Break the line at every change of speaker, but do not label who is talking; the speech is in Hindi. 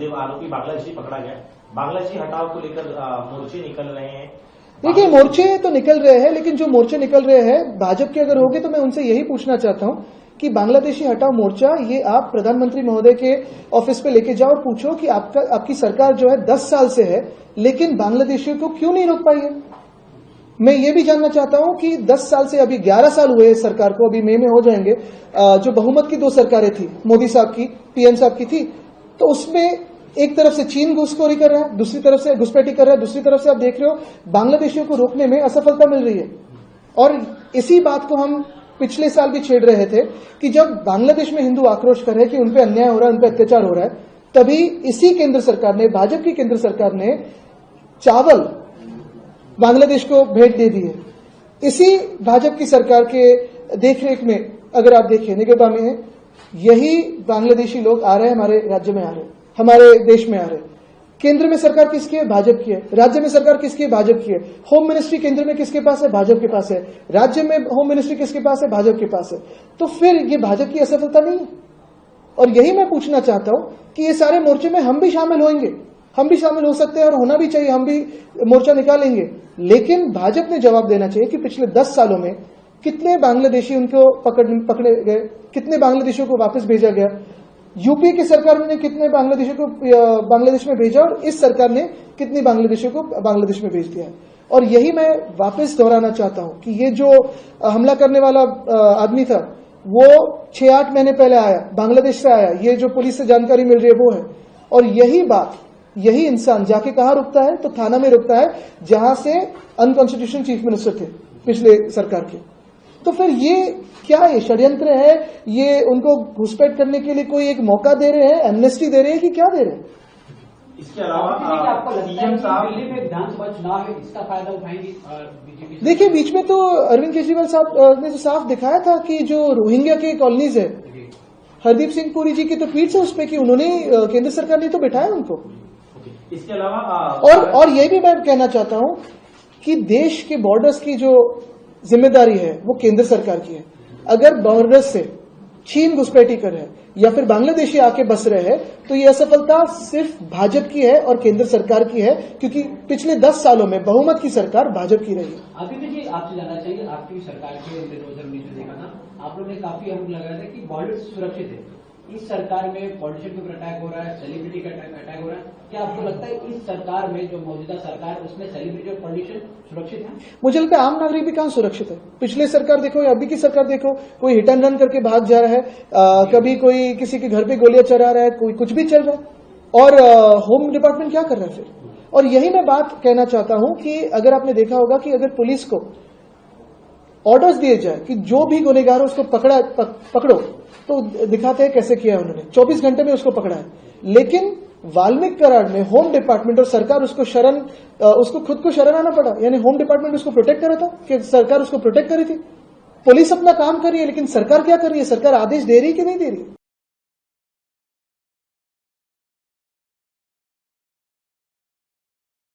जब आरोपी बांग्लादेशी पकड़ा गया, बांग्लादेशी हटाओ को लेकर मोर्चे निकल रहे हैं।
देखिए, मोर्चे तो निकल रहे हैं, लेकिन जो मोर्चे निकल रहे हैं भाजपा के अगर होंगे तो मैं उनसे यही पूछना चाहता हूं कि बांग्लादेशी हटाओ मोर्चा ये आप प्रधानमंत्री महोदय के ऑफिस पे लेके जाओ और पूछो कि आपकी सरकार जो है 10 साल से है, लेकिन बांग्लादेशियों को क्यों नहीं रोक पाई है। मैं ये भी जानना चाहता हूं कि 10 साल से अभी 11 साल हुए सरकार को, अभी मई में हो जाएंगे, जो बहुमत की 2 सरकारें थी, मोदी साहब की, पीएम साहब की थी, तो उसमें एक तरफ से चीन घुसखोरी कर रहा है, दूसरी तरफ से घुसपैठी कर रहा है, दूसरी तरफ से आप देख रहे हो बांग्लादेशियों को रोकने में असफलता मिल रही है। और इसी बात को हम पिछले साल भी छेड़ रहे थे कि जब बांग्लादेश में हिंदू आक्रोश कर रहे हैं कि उनपे अन्याय हो रहा है, उनपे अत्याचार हो रहा है, तभी इसी केंद्र सरकार ने, भाजपा की केंद्र सरकार ने चावल बांग्लादेश को भेंट दे दी है। इसी भाजपा की सरकार के देखरेख में अगर आप देखें, निगरानी में है, यही बांग्लादेशी लोग आ रहे हैं, हमारे राज्य में आ रहे हैं, हमारे देश में आ रहे हैं। केंद्र में सरकार किसकी है? भाजपा की है। राज्य में सरकार किसकी है? भाजपा की है। होम मिनिस्ट्री केंद्र में किसके पास है? भाजपा के पास है। राज्य में होम मिनिस्ट्री किसके पास है? भाजपा के पास है। तो फिर ये भाजपा की असफलता नहीं है? और यही मैं पूछना चाहता हूं कि ये सारे मोर्चे में हम भी शामिल होंगे, हम भी शामिल हो सकते हैं और होना भी चाहिए, हम भी मोर्चा निकालेंगे, लेकिन भाजपा ने जवाब देना चाहिए कि पिछले 10 सालों में कितने बांग्लादेशी उनको पकड़े गए, कितने बांग्लादेशियों को वापस भेजा गया, यूपी की सरकार ने कितने बांग्लादेशियों को बांग्लादेश में भेजा और इस सरकार ने कितने बांग्लादेशियों को बांग्लादेश में भेज दिया है। और यही मैं वापस दोहराना चाहता हूं कि ये जो हमला करने वाला आदमी था वो 6-8 महीने पहले आया, बांग्लादेश से आया, ये जो पुलिस से जानकारी मिल रही है वो है। और यही बात, यही इंसान जाके कहां रुकता है? तो थाना में रुकता है जहां से अनकॉन्स्टिट्यूशनल चीफ मिनिस्टर थे पिछले सरकार के। तो फिर ये क्या है? षड्यंत्र है? ये उनको घुसपैठ करने के लिए कोई एक मौका दे रहे हैं, एमनेस्टी दे रहे हैं कि क्या दे रहे हैं?
इसके अलावा
आपको लगता है कि दिल्ली में विधानसभा चुनाव है, इसका फायदा उठाएंगे बीजेपी?
देखिए, बीच में तो अरविंद केजरीवाल साहब ने तो साफ दिखाया था कि जो रोहिंग्या के कॉलोनीज है, हरदीप सिंह पुरी जी की तो ट्वीट है उस पर कि उन्होंने, केंद्र सरकार ने तो बिठाया उनको।
इसके अलावा
और ये भी मैं कहना चाहता हूं कि देश के बॉर्डर्स की जो जिम्मेदारी है वो केंद्र सरकार की है। अगर बॉर्डर्स से चीन घुसपैठी कर रहे हैं या फिर बांग्लादेशी आके बस रहे हैं तो ये असफलता सिर्फ भाजपा की है और केंद्र सरकार की है, क्योंकि पिछले 10 सालों में बहुमत की सरकार भाजपा की रही है।
आदित्य जी, आपसे जानना चाहिए, आपकी सरकार के 2019 में देखा था, आप लोगों ने काफी हमको लगाया था कि बॉर्डर सुरक्षित है। इस सरकार में पॉलिटिशियन के ऊपर अटैक हो रहा है, सेलिब्रिटी का अटैक हो रहा है, क्या आपको लगता है इस सरकार में, जो मौजूदा सरकार, उसमें सेलिब्रिटी और पॉलिटिशियन सुरक्षित है? मुझे लगता है आम नागरिक भी कहां सुरक्षित है। पिछले सरकार देखो या अभी की सरकार देखो, कोई हिट एंड रन करके भाग जा रहा है, कभी कोई किसी के घर पे गोलियां चला रहा है, कोई कुछ भी चल रहा है, और होम डिपार्टमेंट क्या कर रहा है फिर? और यही मैं बात कहना चाहता हूं कि अगर आपने देखा होगा कि अगर पुलिस को ऑर्डर्स दिए जाए कि जो भी गुनहगार हो उसको पकड़ो, तो दिखाते हैं कैसे किया उन्होंने, 24 घंटे में उसको पकड़ा है। लेकिन वाल्मीकि करार में होम डिपार्टमेंट और सरकार उसको खुद को शरण आना पड़ा, यानी होम डिपार्टमेंट उसको प्रोटेक्ट कर रहा था कि सरकार उसको प्रोटेक्ट कर रही थी। पुलिस अपना काम कर रही है, लेकिन सरकार क्या कर रही है? सरकार आदेश दे रही है कि नहीं दे रही है?